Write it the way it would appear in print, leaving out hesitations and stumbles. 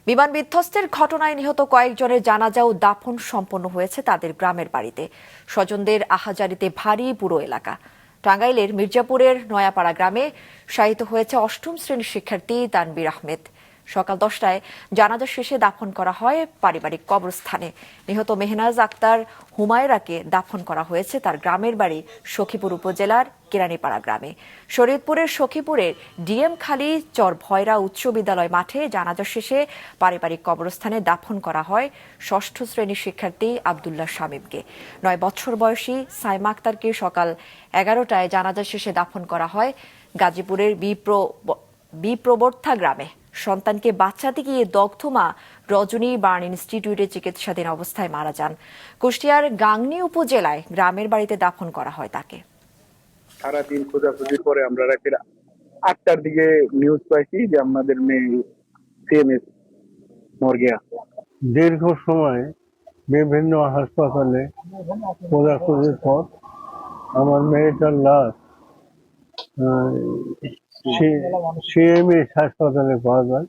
বিমান বিধ্বস্তের ঘটনায় নিহত কয়েকজনের জানাজা ও দাফন সম্পন্ন হয়েছে তাদের গ্রামের বাড়িতে। স্বজনদের আহাজারিতে ভারী পুরো এলাকা। টাঙ্গাইলের মির্জাপুরের নয়াপাড়া গ্রামে শায়িত হয়েছে অষ্টম শ্রেণীর শিক্ষার্থী তানবীর আহমেদ। সকাল 10টায় জানাজা শেষে দাফন করা হয় পারিবারিক কবরস্থানে। নিহত মেহনাজ আক্তার হুমায়রাকে দাফন করা হয়েছে তার গ্রামের বাড়ি সখীপুর উপজেলার কেরানীপাড়া গ্রামে। শরীয়তপুরের সখীপুরের ডিএম খালি চর ভয়রা উচ্চ বিদ্যালয় মাঠে জানাজা শেষে পারিবারিক কবরস্থানে দাফন করা হয় ষষ্ঠ শ্রেণীর শিক্ষার্থী আব্দুল্লাহ শামীমকে। 9 বছর বয়সী সাইমা আক্তারকে সকাল 11টায় জানাজা শেষে দাফন করা হয় গাজীপুরের বিপ্রবর্থা গ্রামে। সন্তানকে বাঁচাতে গিয়ে দগ্ধ মা রজনী বার্ন ইনস্টিটিউটে চিকিৎসাধীন অবস্থায় মারা যান। কুষ্টিয়ার গাংনী উপজেলায় গ্রামের বাড়িতে দাফন করা হয় তাকে। সারাদিন খোঁজাখুঁজির পরে আমরা রাতের 8টার দিকে নিউজ পাইছি যে আমাদের মেয়ে সিএমএস মর্গে আছে। দীর্ঘ সময় বিভিন্ন হাসপাতালে খোঁজাখুঁজির পর আমার মেয়েটার লাশ সিএমএস হাসপাতালে পাওয়া যায়।